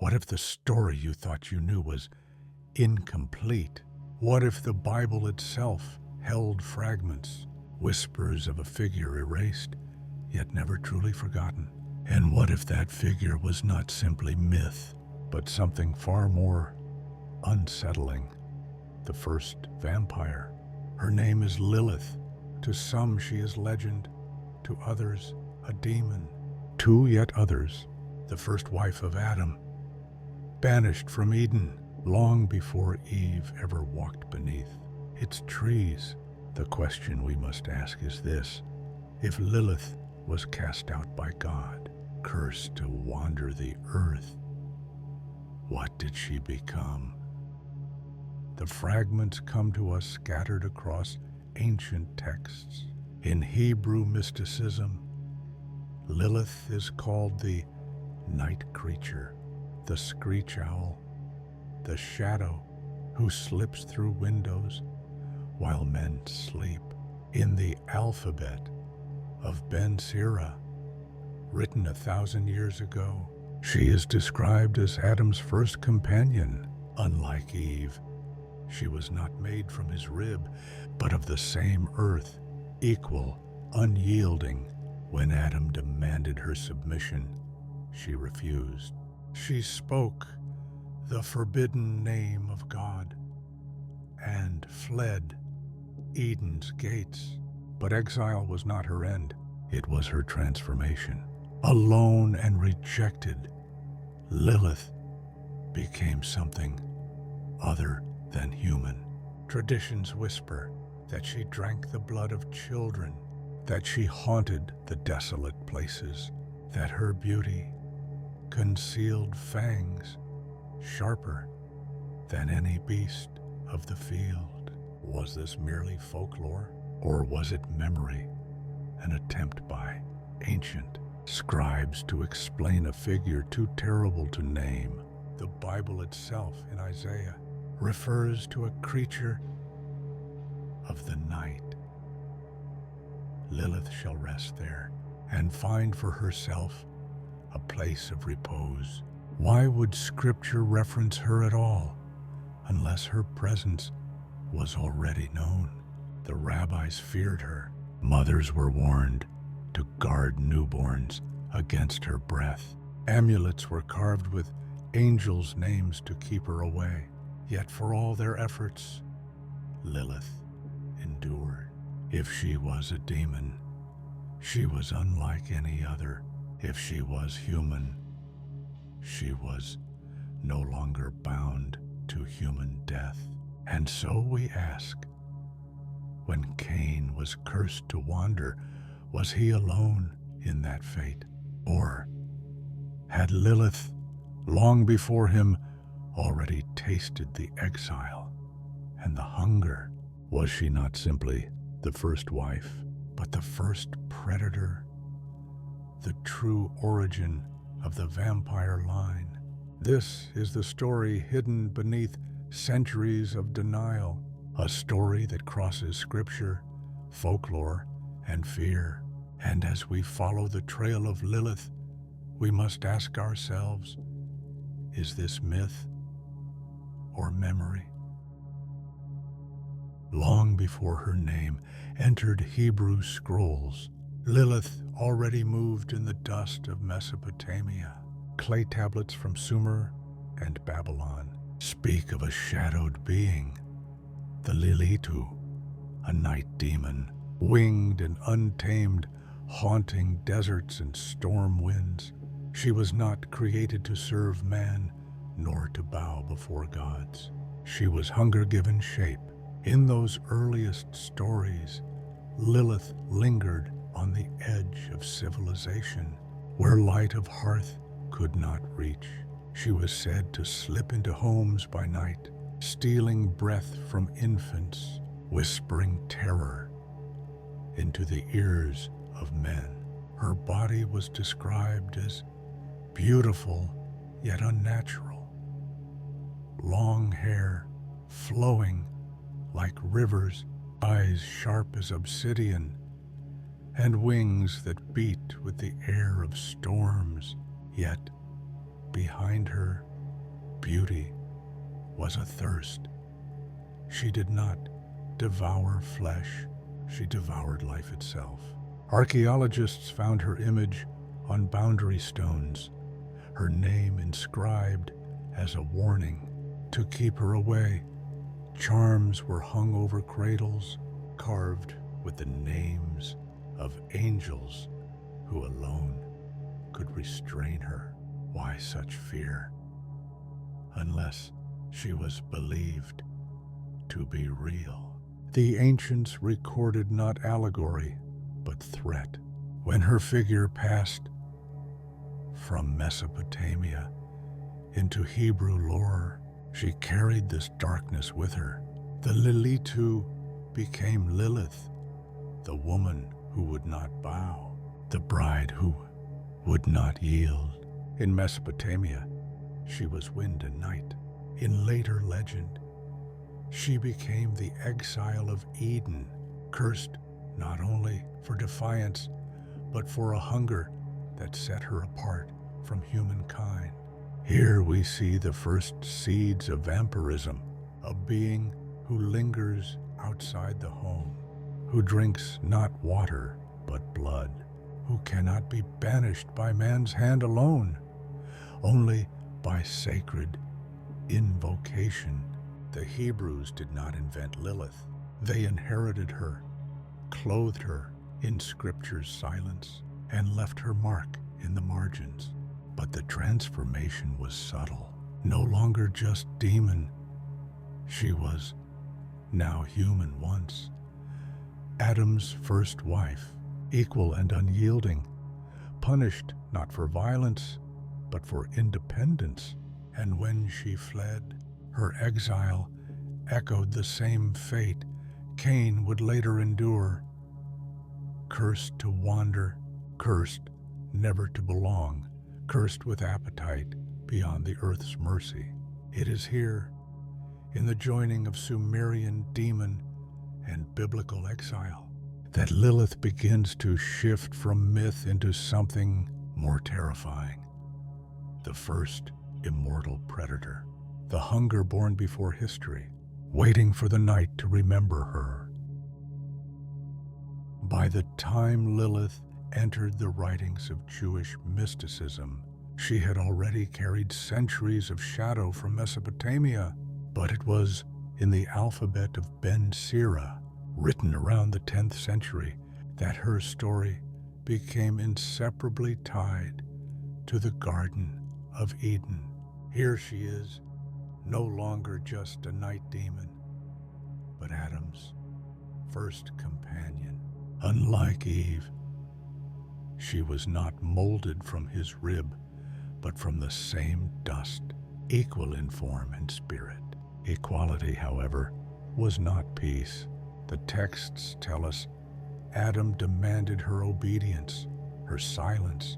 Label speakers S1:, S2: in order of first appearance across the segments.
S1: What if the story you thought you knew was incomplete? What if the Bible itself held fragments, whispers of a figure erased, yet never truly forgotten? And what if that figure was not simply myth, but something far more unsettling? The first vampire. Her name is Lilith. To some she is legend, to others a demon. To yet others, the first wife of Adam, banished from Eden long before Eve ever walked beneath its trees. The question we must ask is this: if Lilith was cast out by God, cursed to wander the earth, what did she become? The fragments come to us scattered across ancient texts. In Hebrew mysticism, Lilith is called the night creature, the screech owl, the shadow who slips through windows while men sleep. In the alphabet of Ben Sira, written 1,000 years ago, she is described as Adam's first companion. Unlike Eve, she was not made from his rib, but of the same earth, equal, unyielding. When Adam demanded her submission, she refused. She spoke the forbidden name of God and fled Eden's gates. But exile was not her end. It was her transformation. Alone and rejected, Lilith became something other than human. Traditions whisper that she drank the blood of children, that she haunted the desolate places, that her beauty concealed fangs sharper than any beast of the field. Was this merely folklore, or was it memory, an attempt by ancient scribes to explain a figure too terrible to name? The Bible itself, in Isaiah, refers to a creature of the night. Lilith shall rest there and find for herself a place of repose. Why would Scripture reference her at all, unless her presence was already known? The rabbis feared her. Mothers were warned to guard newborns against her breath. Amulets were carved with angels' names to keep her away. Yet for all their efforts, Lilith endured. If she was a demon, she was unlike any other. If she was human, she was no longer bound to human death. And so we ask, when Cain was cursed to wander, was he alone in that fate? Or had Lilith, long before him, already tasted the exile and the hunger? Was she not simply the first wife, but the first predator, the true origin of the vampire line? This is the story hidden beneath centuries of denial, a story that crosses scripture, folklore, and fear. And as we follow the trail of Lilith, we must ask ourselves, is this myth or memory? Long before her name entered Hebrew scrolls, Lilith already moved in the dust of Mesopotamia. Clay tablets from Sumer and Babylon speak of a shadowed being, the Lilith, a night demon, winged and untamed, haunting deserts and storm winds. She was not created to serve man, nor to bow before gods. She was hunger given shape. In those earliest stories, Lilith lingered on the edge of civilization, where light of hearth could not reach. She was said to slip into homes by night, stealing breath from infants, whispering terror into the ears of men. Her body was described as beautiful yet unnatural. Long hair flowing like rivers, eyes sharp as obsidian, and wings that beat with the air of storms. Yet behind her beauty was a thirst. She did not devour flesh, she devoured life itself. Archaeologists found her image on boundary stones, her name inscribed as a warning to keep her away. Charms were hung over cradles, carved with the names of angels who alone could restrain her. Why such fear? Unless she was believed to be real. The ancients recorded not allegory, but threat. When her figure passed from Mesopotamia into Hebrew lore, she carried this darkness with her. The Lilith became Lilith, the woman who would not bow, the bride who would not yield. In Mesopotamia, she was wind and night. In later legend, she became the exile of Eden, cursed not only for defiance, but for a hunger that set her apart from humankind. Here we see the first seeds of vampirism, a being who lingers outside the home, who drinks not water but blood, who cannot be banished by man's hand alone, only by sacred invocation. The Hebrews did not invent Lilith. They inherited her, clothed her in Scripture's silence, and left her mark in the margins. But the transformation was subtle. No longer just demon, she was now human once. Adam's first wife, equal and unyielding, punished not for violence, but for independence. And when she fled, her exile echoed the same fate Cain would later endure. Cursed to wander, cursed never to belong, cursed with appetite beyond the earth's mercy. It is here, in the joining of Sumerian demon and biblical exile, that Lilith begins to shift from myth into something more terrifying. The first immortal predator, the hunger born before history, waiting for the night to remember her. By the time Lilith entered the writings of Jewish mysticism, she had already carried centuries of shadow from Mesopotamia, but it was in the alphabet of Ben Sira, written around the 10th century, that her story became inseparably tied to the Garden of Eden. Here she is, no longer just a night demon, but Adam's first companion. Unlike Eve, she was not molded from his rib, but from the same dust, equal in form and spirit. Equality, however, was not peace. The texts tell us Adam demanded her obedience, her silence,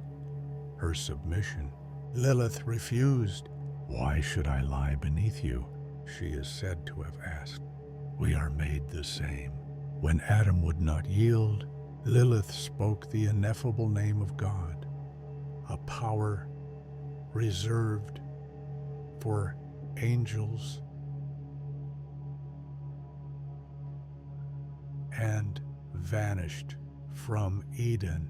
S1: her submission. Lilith refused. "Why should I lie beneath you?" she is said to have asked. "We are made the same." When Adam would not yield, Lilith spoke the ineffable name of God, a power reserved for angels and vanished from Eden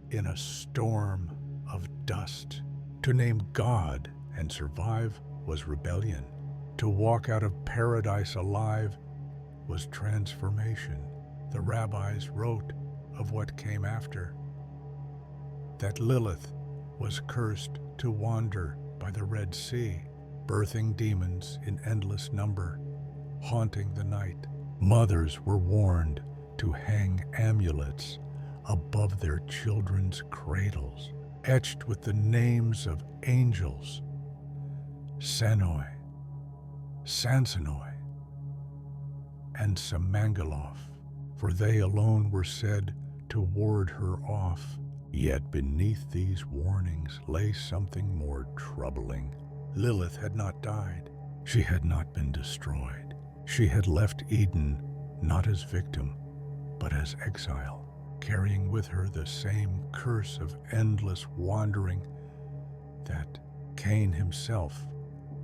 S1: in a storm of dust. To name God and survive was rebellion. To walk out of paradise alive was transformation. The rabbis wrote of what came after, that Lilith was cursed to wander by the Red Sea, birthing demons in endless number, haunting the night. Mothers were warned to hang amulets above their children's cradles, etched with the names of angels, Sanoi, Sansonoi, and Samangaloth, for they alone were said to ward her off. Yet beneath these warnings lay something more troubling. Lilith had not died. She had not been destroyed. She had left Eden not as victim, but as exile, carrying with her the same curse of endless wandering that Cain himself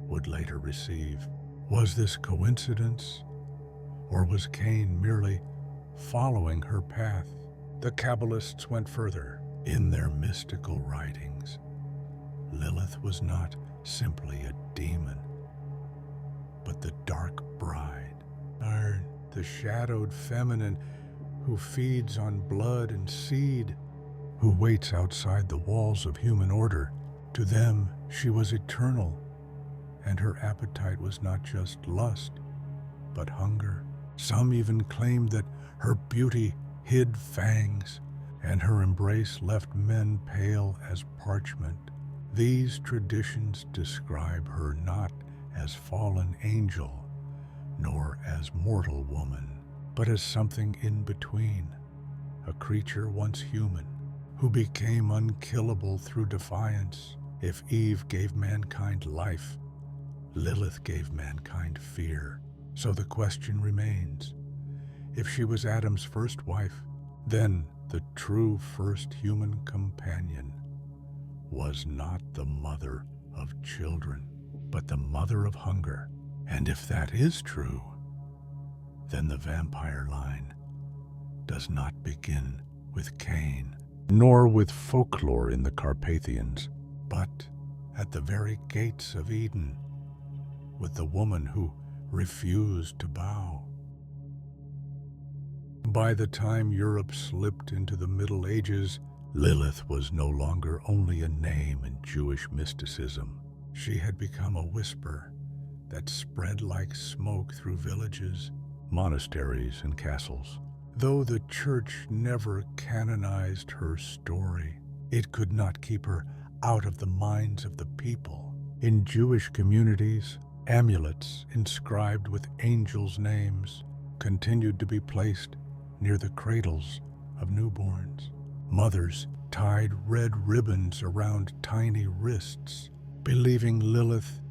S1: would later receive. Was this coincidence, or was Cain merely following her path? The Kabbalists went further. In their mystical writings, Lilith was not simply a demon, but the dark bride, or the shadowed feminine who feeds on blood and seed, who waits outside the walls of human order. To them, she was eternal, and her appetite was not just lust, but hunger. Some even claimed that her beauty hid fangs, and her embrace left men pale as parchment. These traditions describe her not as fallen angel, nor as mortal woman, but as something in between, a creature once human, who became unkillable through defiance. If Eve gave mankind life, Lilith gave mankind fear. So the question remains, if she was Adam's first wife, then the true first human companion was not the mother of children, but the mother of hunger. And if that is true, then the vampire line does not begin with Cain, nor with folklore in the Carpathians, but at the very gates of Eden, with the woman who refused to bow. By the time Europe slipped into the Middle Ages, Lilith was no longer only a name in Jewish mysticism. She had become a whisper that spread like smoke through villages, monasteries, and castles. Though the church never canonized her story, it could not keep her out of the minds of the people. In Jewish communities, amulets inscribed with angels' names continued to be placed near the cradles of newborns. Mothers tied red ribbons around tiny wrists, believing Lilith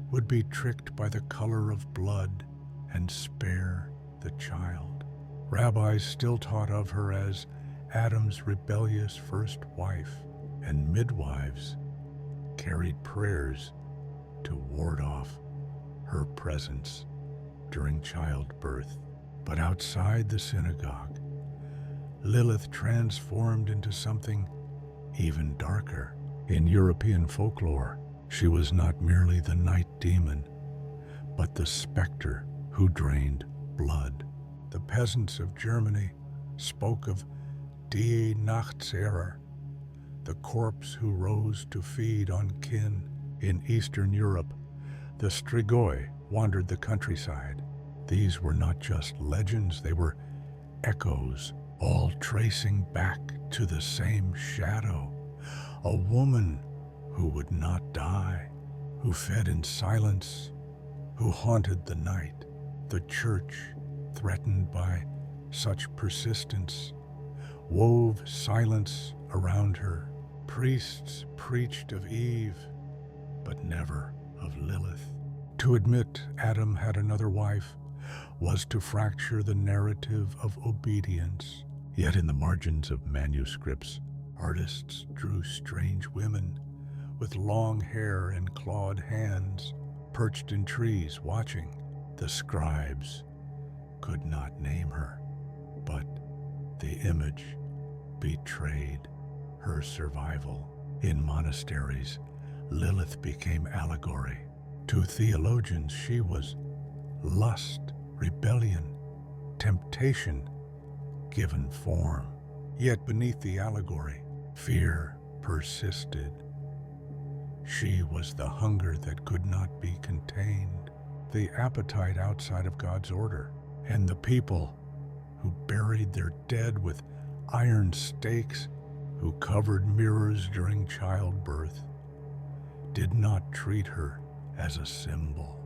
S1: would be tricked by the color of blood and spare the child. Rabbis still taught of her as Adam's rebellious first wife, and midwives carried prayers to ward off her presence during childbirth. But outside the synagogue, Lilith transformed into something even darker. In European folklore, she was not merely the night demon, but the specter who drained blood. The peasants of Germany spoke of Die Nachtseher, the corpse who rose to feed on kin. In Eastern Europe, the Strigoi wandered the countryside. These were not just legends, they were echoes, all tracing back to the same shadow, a woman who would not die, who fed in silence, who haunted the night. The church, threatened by such persistence, wove silence around her. Priests preached of Eve, but never of Lilith. To admit Adam had another wife was to fracture the narrative of obedience. Yet in the margins of manuscripts, artists drew strange women with long hair and clawed hands, perched in trees watching. The scribes could not name her, but the image betrayed her survival. In monasteries, Lilith became allegory. To theologians, she was lust, rebellion, temptation given form. Yet beneath the allegory, fear persisted. She was the hunger that could not be contained, the appetite outside of God's order, and the people who buried their dead with iron stakes, who covered mirrors during childbirth, did not treat her as a symbol.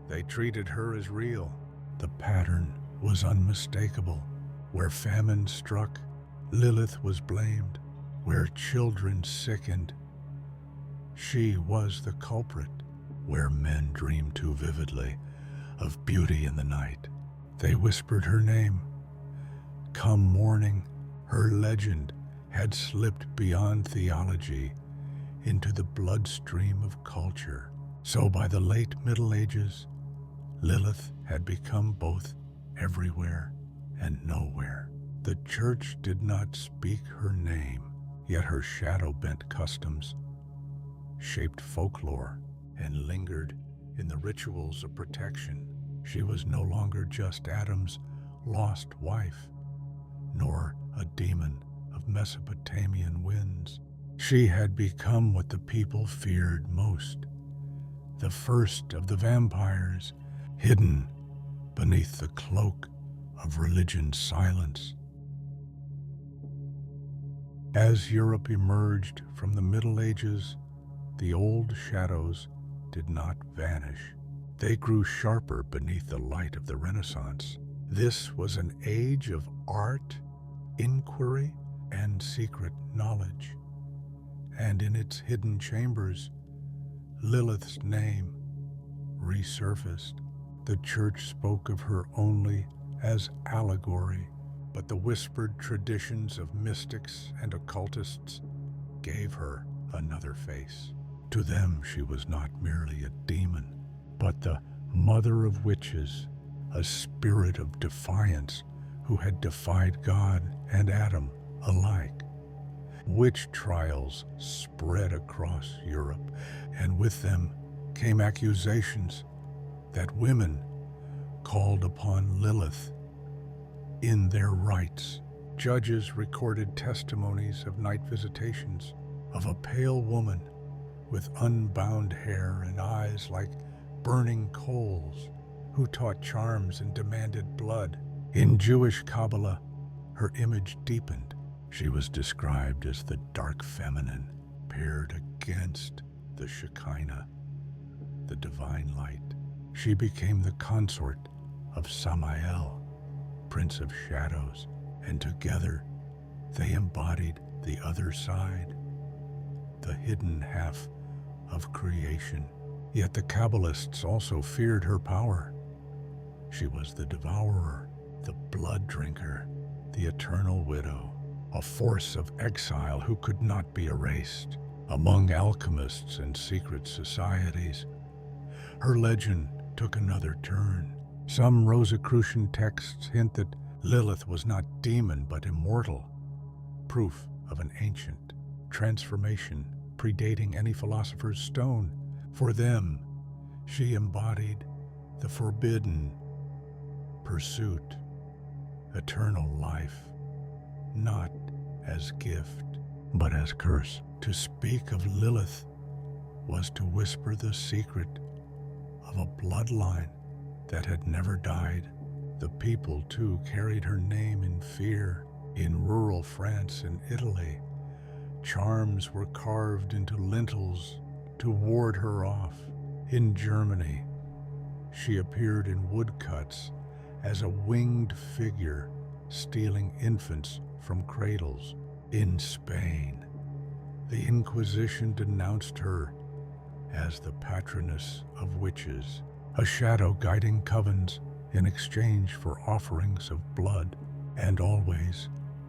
S1: They treated her as real. The pattern was unmistakable. Where famine struck, Lilith was blamed. Where children sickened, she was the culprit. Where men dreamed too vividly of beauty in the night, they whispered her name. Come morning, her legend had slipped beyond theology into the bloodstream of culture. So by the late Middle Ages, Lilith had become both everywhere and nowhere. The church did not speak her name, yet her shadow-bent customs shaped folklore and lingered in the rituals of protection. She was no longer just Adam's lost wife, nor a demon of Mesopotamian winds. She had become what the people feared most, the first of the vampires, hidden beneath the cloak of religion's silence. As Europe emerged from the Middle Ages, the old shadows did not vanish. They grew sharper beneath the light of the Renaissance. This was an age of art, inquiry, and secret knowledge. And in its hidden chambers, Lilith's name resurfaced. The church spoke of her only as allegory, but the whispered traditions of mystics and occultists gave her another face. To them, she was not merely a demon, but the mother of witches, a spirit of defiance who had defied God and Adam alike. Witch trials spread across Europe, and with them came accusations that women called upon Lilith in their rites. Judges recorded testimonies of night visitations of a pale woman with unbound hair and eyes like burning coals, who taught charms and demanded blood. In Jewish Kabbalah, her image deepened. She was described as the dark feminine, paired against the Shekinah, the divine light. She became the consort of Samael, Prince of Shadows, and together they embodied the other side, the hidden half of creation. Yet the Kabbalists also feared her power. She was the devourer, the blood drinker, the eternal widow, a force of exile who could not be erased. Among alchemists and secret societies, her legend took another turn. Some Rosicrucian texts hint that Lilith was not demon but immortal, proof of an ancient transformation predating any philosopher's stone. For them, she embodied the forbidden pursuit, eternal life, not as gift, but as curse. To speak of Lilith was to whisper the secret of a bloodline that had never died. The people, too, carried her name in fear. In rural France and Italy, charms were carved into lintels to ward her off. In Germany, she appeared in woodcuts as a winged figure stealing infants from cradles. In Spain, the Inquisition denounced her as the patroness of witches, a shadow guiding covens in exchange for offerings of blood. And always,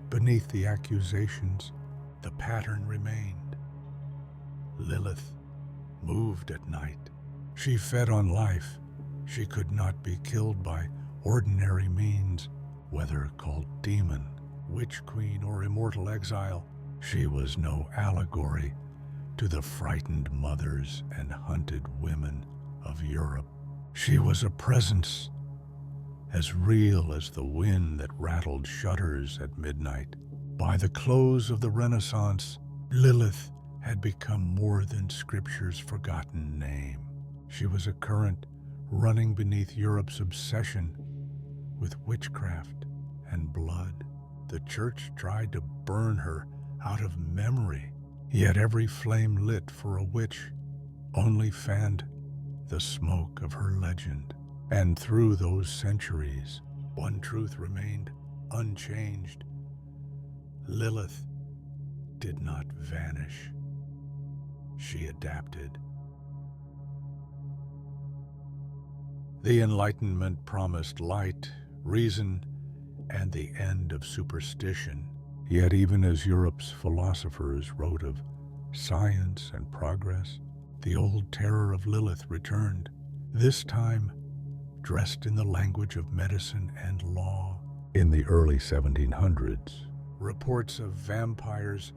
S1: beneath the accusations, the pattern remained. Lilith moved at night. She fed on life. She could not be killed by ordinary means, whether called demon, witch queen, or immortal exile. She was no allegory to the frightened mothers and hunted women of Europe. She was a presence as real as the wind that rattled shutters at midnight. By the close of the Renaissance, Lilith had become more than Scripture's forgotten name. She was a current running beneath Europe's obsession with witchcraft and blood. The church tried to burn her out of memory, yet every flame lit for a witch only fanned the smoke of her legend. And through those centuries, one truth remained unchanged. Lilith did not vanish. She adapted. The Enlightenment promised light, reason, and the end of superstition. Yet even as Europe's philosophers wrote of science and progress, The old terror of Lilith returned, this time dressed in the language of medicine and law. In the early 1700s, reports of vampires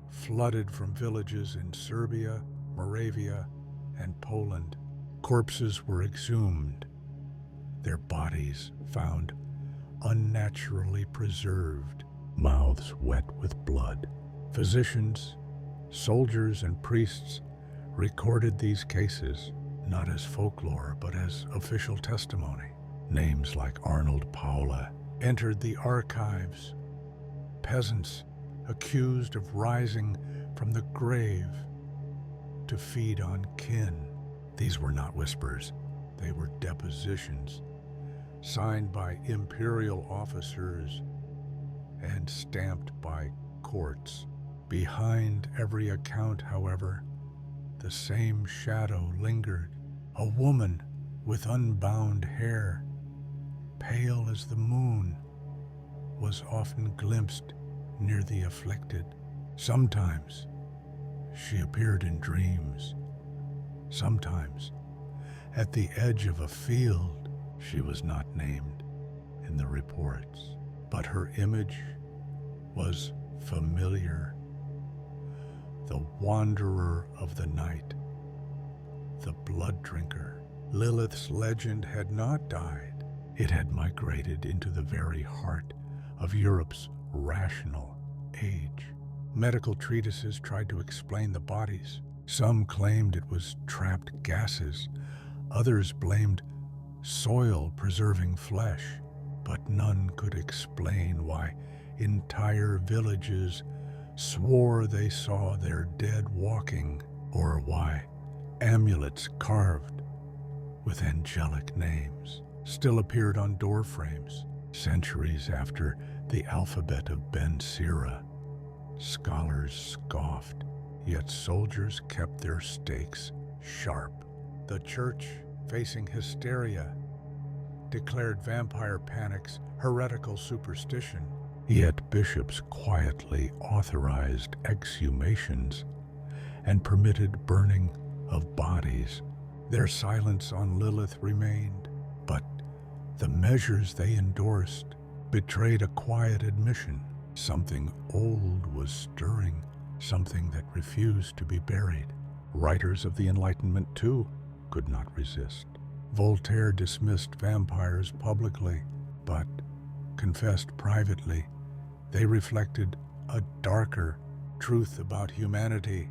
S1: flooded from villages in Serbia, Moravia, and Poland. Corpses were exhumed, their bodies found unnaturally preserved, mouths wet with blood. Physicians, soldiers, and priests recorded these cases not as folklore but as official testimony. Names like Arnold Paula entered the archives. Peasants accused of rising from the grave to feed on kin. These were not whispers, they were depositions, signed by imperial officers and stamped by courts. Behind every account, however, the same shadow lingered. A woman with unbound hair, pale as the moon, was often glimpsed near the afflicted. Sometimes she appeared in dreams. Sometimes at the edge of a field. She was not named in the reports, but her image was familiar. The wanderer of the night, the blood drinker. Lilith's legend had not died. It had migrated into the very heart of Europe's rational age. Medical treatises tried to explain the bodies. Some claimed it was trapped gases. Others blamed soil preserving flesh. But none could explain why entire villages swore they saw their dead walking, or why amulets carved with angelic names still appeared on door frames centuries after the alphabet of Ben Sira. Scholars scoffed, yet soldiers kept their stakes sharp. The church, facing hysteria, declared vampire panics heretical superstition. Yet bishops quietly authorized exhumations and permitted burning of bodies. Their silence on Lilith remained, but the measures they endorsed betrayed a quiet admission. Something old was stirring, something that refused to be buried. Writers of the Enlightenment, too, could not resist. Voltaire dismissed vampires publicly, but confessed privately they reflected a darker truth about humanity,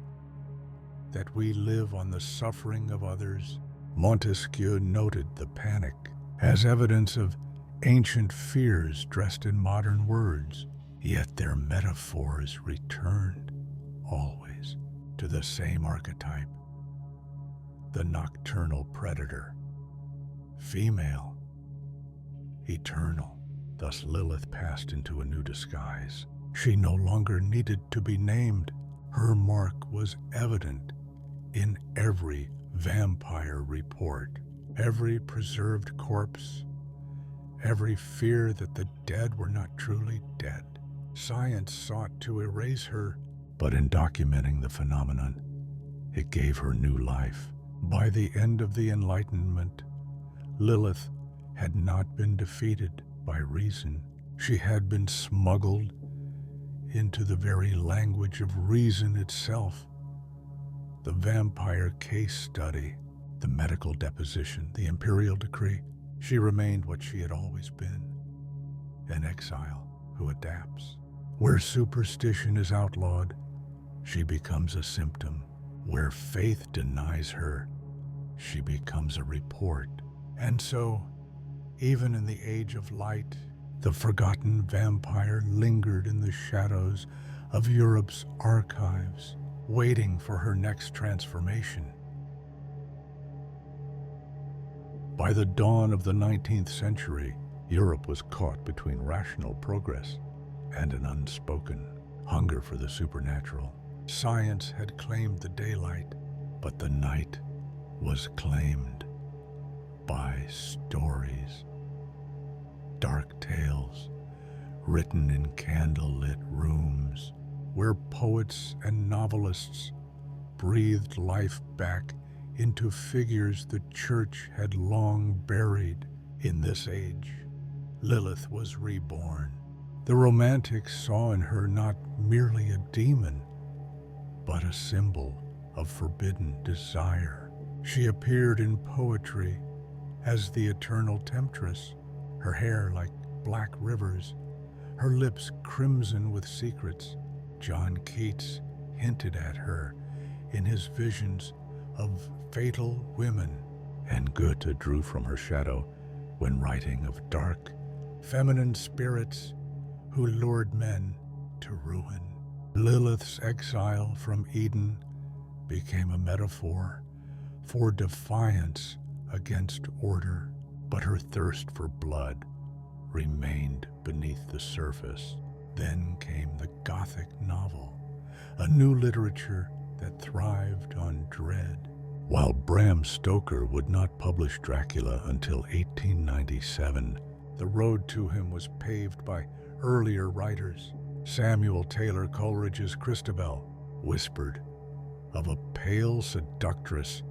S1: that we live on the suffering of others. Montesquieu noted the panic as evidence of ancient fears dressed in modern words, yet their metaphors returned always to the same archetype: the nocturnal predator, female, eternal. Thus Lilith passed into a new disguise. She no longer needed to be named. Her mark was evident in every vampire report, every preserved corpse, every fear that the dead were not truly dead. Science sought to erase her, but in documenting the phenomenon, it gave her new life. By the end of the Enlightenment, Lilith had not been defeated by reason. She had been smuggled into the very language of reason itself. The vampire case study, the medical deposition, the imperial decree. She remained what she had always been, an exile who adapts. Where superstition is outlawed, she becomes a symptom. Where faith denies her, she becomes a report. And so, even in the age of light, the forgotten vampire lingered in the shadows of Europe's archives, waiting for her next transformation. By the dawn of the 19th century, Europe was caught between rational progress and an unspoken hunger for the supernatural. Science had claimed the daylight, but the night was claimed by stories. Dark tales written in candlelit rooms where poets and novelists breathed life back into figures the church had long buried in this age. Lilith was reborn. The Romantics saw in her not merely a demon, but a symbol of forbidden desire. She appeared in poetry as the eternal temptress, her hair like black rivers, her lips crimson with secrets. John Keats hinted at her in his visions of fatal women, and Goethe drew from her shadow when writing of dark, feminine spirits who lured men to ruin. Lilith's exile from Eden became a metaphor for defiance against order, but her thirst for blood remained beneath the surface. Then came the Gothic novel, a new literature that thrived on dread. While Bram Stoker would not publish Dracula until 1897, the road to him was paved by earlier writers. Samuel Taylor Coleridge's Christabel whispered of a pale seductress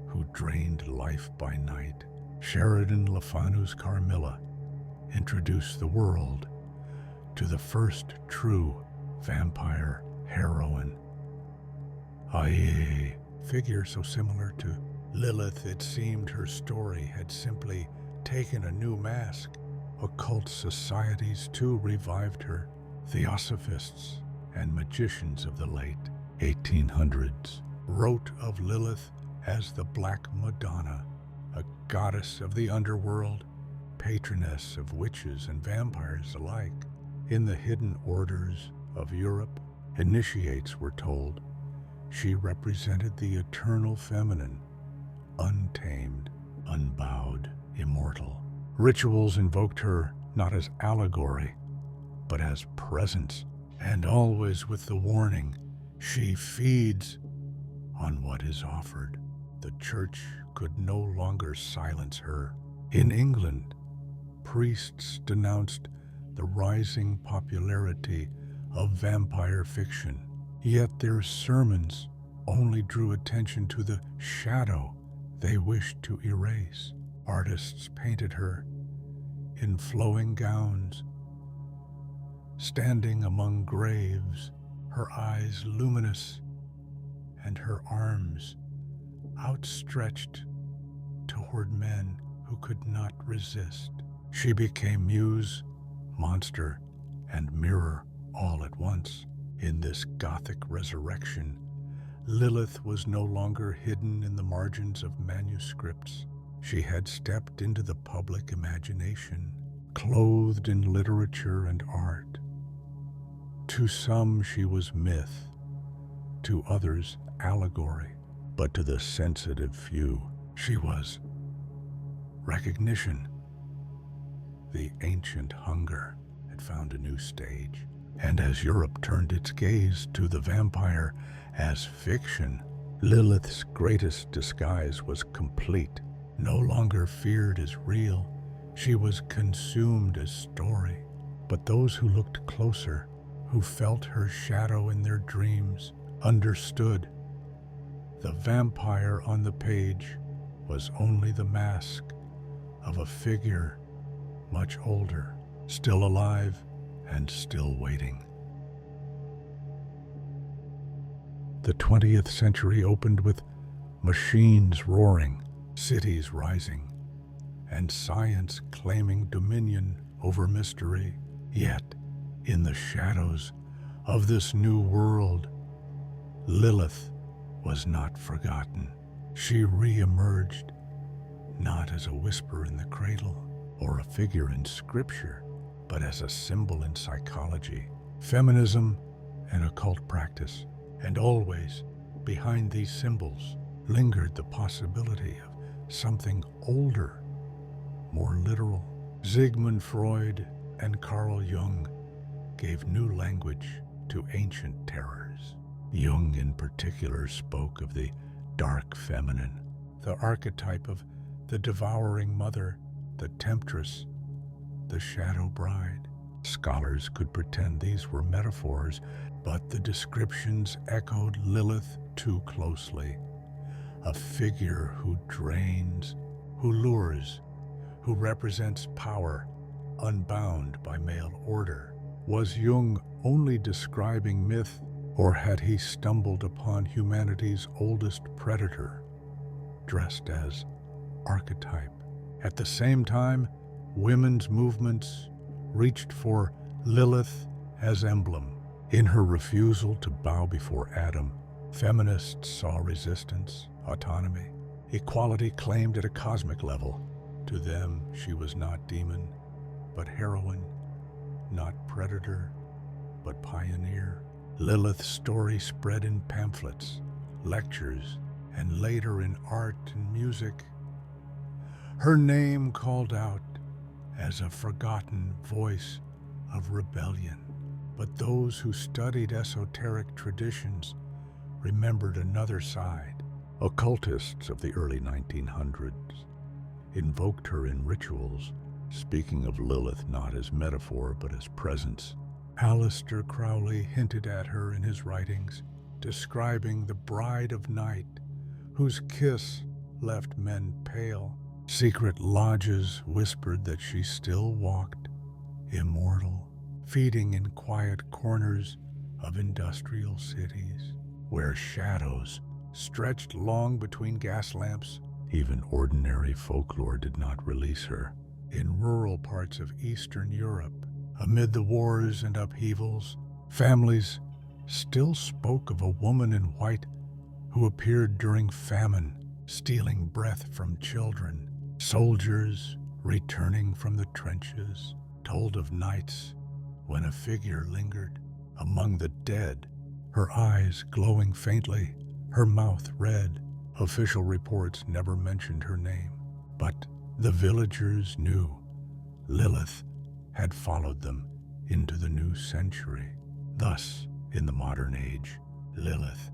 S1: who drained life by night. Sheridan Le Fanu's Carmilla introduced the world to the first true vampire heroine. A figure so similar to Lilith, it seemed her story had simply taken a new mask. Occult societies too revived her. Theosophists and magicians of the late 1800s wrote of Lilith as the Black Madonna, a goddess of the underworld, patroness of witches and vampires alike. In the hidden orders of Europe, initiates were told she represented the eternal feminine, untamed, unbowed, immortal. Rituals invoked her not as allegory, but as presence, and always with the warning, she feeds on what is offered. The church could no longer silence her. In England, priests denounced the rising popularity of vampire fiction, yet their sermons only drew attention to the shadow they wished to erase. Artists painted her in flowing gowns, standing among graves, her eyes luminous and her arms outstretched toward men who could not resist. She became muse, monster, and mirror all at once. In this Gothic resurrection, Lilith was no longer hidden in the margins of manuscripts. She had stepped into the public imagination, clothed in literature and art. To some she was myth, to others allegory, but to the sensitive few she was recognition. The ancient hunger had found a new stage, and as Europe turned its gaze to the vampire as fiction, Lilith's greatest disguise was complete. No longer feared as real, she was consumed as story. But those who looked closer, who felt her shadow in their dreams, understood. The vampire on the page was only the mask of a figure much older, still alive and still waiting. The 20th century opened with machines roaring, cities rising, and science claiming dominion over mystery. Yet, in the shadows of this new world, Lilith was not forgotten. She re-emerged, not as a whisper in the cradle or a figure in scripture, but as a symbol in psychology, feminism, and occult practice. And always, behind these symbols, lingered the possibility of something older, more literal. Sigmund Freud and Carl Jung gave new language to ancient terrors. Jung in particular spoke of the dark feminine, the archetype of the devouring mother, the temptress, the shadow bride. Scholars could pretend these were metaphors, but the descriptions echoed Lilith too closely. A figure who drains, who lures, who represents power, unbound by male order. Was Jung only describing myth, or had he stumbled upon humanity's oldest predator, dressed as archetype? At the same time, women's movements reached for Lilith as emblem. In her refusal to bow before Adam, feminists saw resistance, autonomy, equality claimed at a cosmic level. To them, she was not demon, but heroine, not predator, but pioneer. Lilith's story spread in pamphlets, lectures, and later in art and music. Her name called out as a forgotten voice of rebellion. But those who studied esoteric traditions remembered another side. Occultists of the early 1900s invoked her in rituals, speaking of Lilith not as metaphor but as presence. Aleister Crowley hinted at her in his writings, describing the bride of night whose kiss left men pale. Secret lodges whispered that she still walked, immortal, feeding in quiet corners of industrial cities, where shadows stretched long between gas lamps. Even ordinary folklore did not release her. In rural parts of Eastern Europe, amid the wars and upheavals, families still spoke of a woman in white who appeared during famine, stealing breath from children. Soldiers returning from the trenches told of nights when a figure lingered among the dead, her eyes glowing faintly, her mouth red. Official reports never mentioned her name, but the villagers knew Lilith had followed them into the new century. Thus, in the modern age, Lilith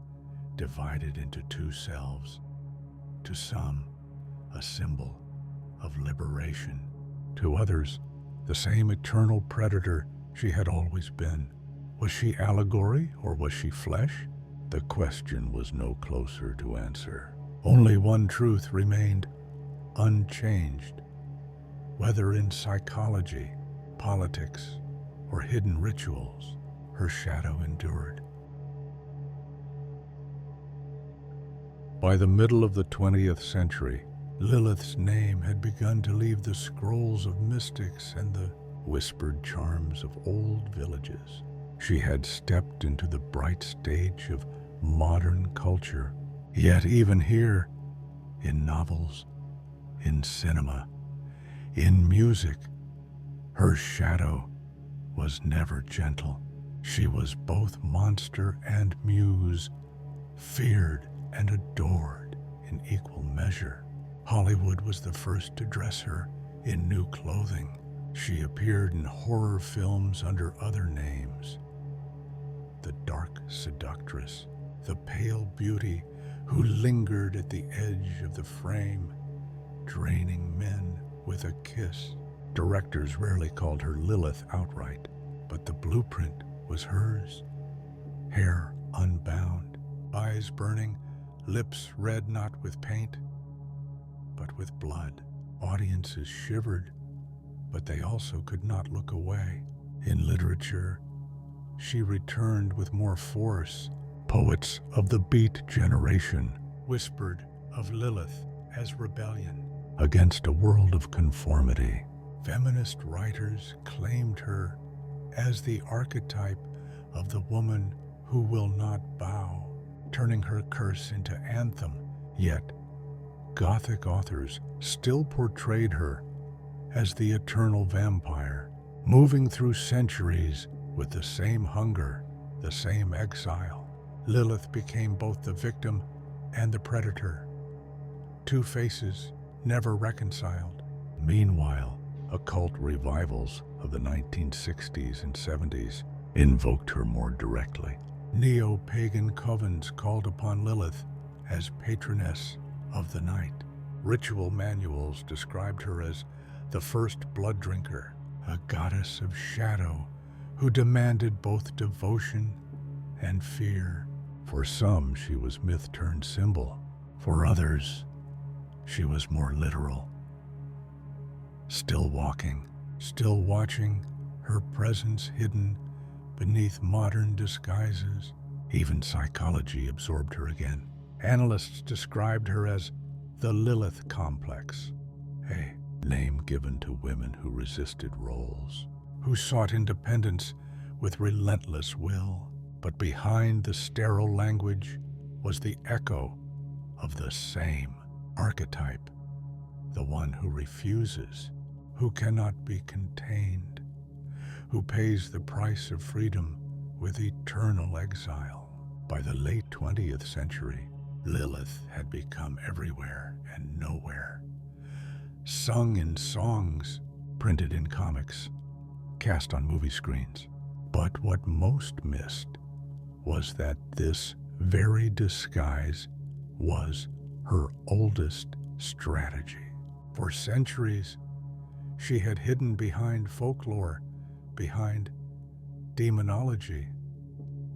S1: divided into two selves. To some, a symbol of liberation. To others, the same eternal predator she had always been. Was she allegory or was she flesh? The question was no closer to answer. Only one truth remained unchanged. Whether in psychology, politics, or hidden rituals, her shadow endured. By the middle of the 20th century, Lilith's name had begun to leave the scrolls of mystics and the whispered charms of old villages. She had stepped into the bright stage of modern culture. Yet even here, in novels, in cinema, in music, her shadow was never gentle. She was both monster and muse, feared and adored in equal measure. Hollywood was the first to dress her in new clothing. She appeared in horror films under other names. The dark seductress, the pale beauty who lingered at the edge of the frame, draining men with a kiss. Directors rarely called her Lilith outright, but the blueprint was hers. Hair unbound, eyes burning, lips red not with paint, but with blood. Audiences shivered, but they also could not look away. In literature, she returned with more force. Poets of the Beat generation whispered of Lilith as rebellion against a world of conformity. Feminist writers claimed her as the archetype of the woman who will not bow, turning her curse into anthem. Yet, Gothic authors still portrayed her as the eternal vampire, moving through centuries with the same hunger, the same exile. Lilith became both the victim and the predator, two faces never reconciled. Meanwhile, occult revivals of the 1960s and 70s invoked her more directly. Neo-pagan covens called upon Lilith as patroness of the night. Ritual manuals described her as the first blood drinker, a goddess of shadow who demanded both devotion and fear. For some, she was myth turned symbol. For others, she was more literal. Still walking, still watching, her presence hidden beneath modern disguises. Even psychology absorbed her again. Analysts described her as the Lilith complex, a name given to women who resisted roles, who sought independence with relentless will. But behind the sterile language was the echo of the same archetype, the one who refuses, who cannot be contained, who pays the price of freedom with eternal exile. By the late 20th century, Lilith had become everywhere and nowhere, sung in songs, printed in comics, cast on movie screens. But what most missed was that this very disguise was her oldest strategy. For centuries, she had hidden behind folklore, behind demonology,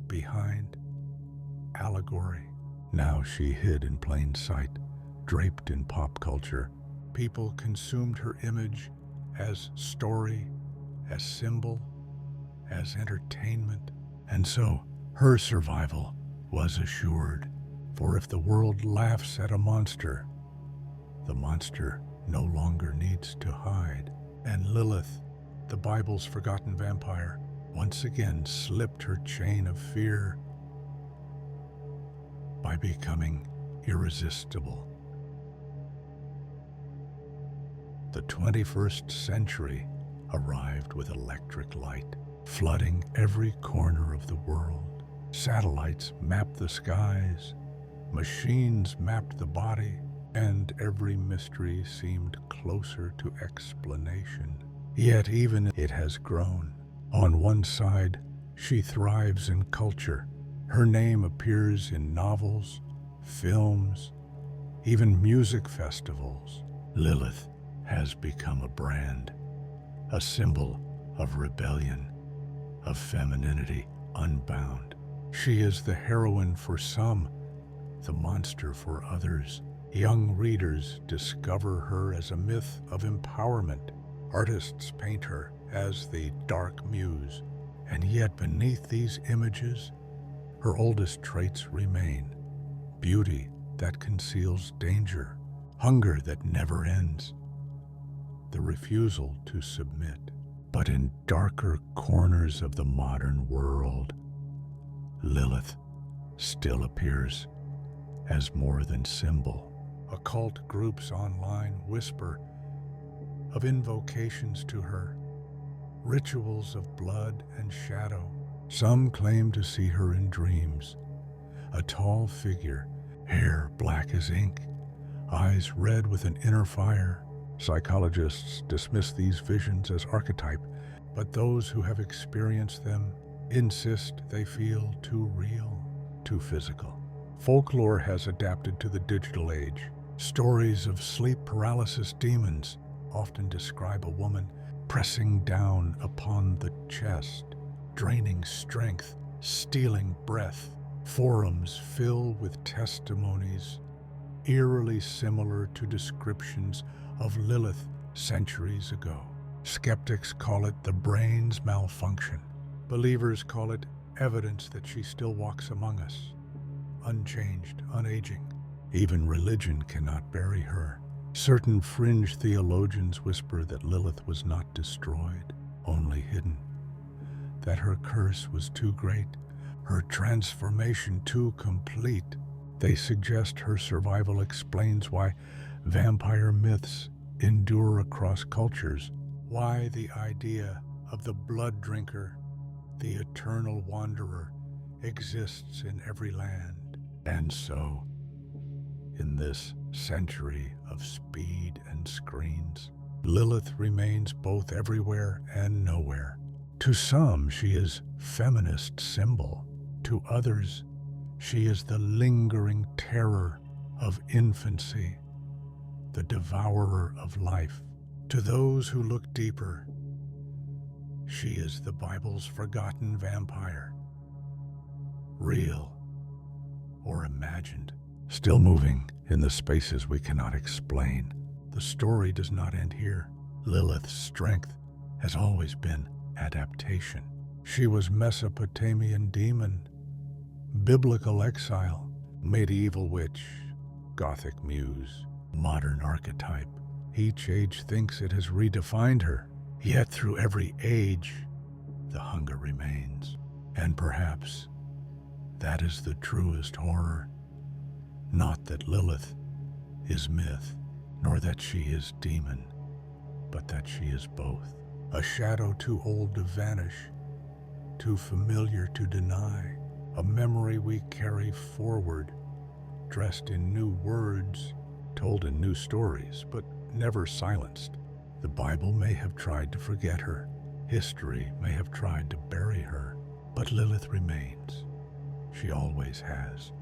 S1: behind allegory. Now she hid in plain sight, draped in pop culture. People consumed her image as story, as symbol, as entertainment. And so, her survival was assured. For if the world laughs at a monster, the monster no longer needs to hide. And Lilith, the Bible's forgotten vampire, once again slipped her chain of fear by becoming irresistible. The 21st century arrived with electric light, flooding every corner of the world. Satellites mapped the skies, machines mapped the body, and every mystery seemed closer to explanation. Yet even it has grown. On one side, she thrives in culture. Her name appears in novels, films, even music festivals. Lilith has become a brand, a symbol of rebellion, of femininity unbound. She is the heroine for some, the monster for others. Young readers discover her as a myth of empowerment. Artists paint her as the dark muse. And yet beneath these images, her oldest traits remain. Beauty that conceals danger, hunger that never ends, the refusal to submit. But in darker corners of the modern world, Lilith still appears as more than symbol. Occult groups online whisper of invocations to her, rituals of blood and shadow. Some claim to see her in dreams, a tall figure, hair black as ink, eyes red with an inner fire. Psychologists dismiss these visions as archetype, but those who have experienced them insist they feel too real, too physical. Folklore has adapted to the digital age. Stories of sleep paralysis demons often describe a woman pressing down upon the chest, draining strength, stealing breath. Forums fill with testimonies eerily similar to descriptions of Lilith centuries ago. Skeptics call it the brain's malfunction. Believers call it evidence that she still walks among us, unchanged, unaging. Even religion cannot bury her. Certain fringe theologians whisper that Lilith was not destroyed, only hidden, that her curse was too great, her transformation too complete. They suggest her survival explains why vampire myths endure across cultures, why the idea of the blood drinker, the eternal wanderer, exists in every land. And so, in this century of speed and screens, Lilith remains both everywhere and nowhere. To some, she is feminist symbol. To others, she is the lingering terror of infancy, the devourer of life. To those who look deeper, she is the Bible's forgotten vampire. Real, or imagined, still moving in the spaces we cannot explain. The story does not end here. Lilith's strength has always been adaptation. She was Mesopotamian demon, biblical exile, medieval witch, Gothic muse, modern archetype. Each age thinks it has redefined her, yet through every age, the hunger remains. And perhaps that is the truest horror. Not that Lilith is myth, nor that she is demon, but that she is both. A shadow too old to vanish, too familiar to deny, a memory we carry forward, dressed in new words, told in new stories, but never silenced. The Bible may have tried to forget her, history may have tried to bury her, but Lilith remains. She always has.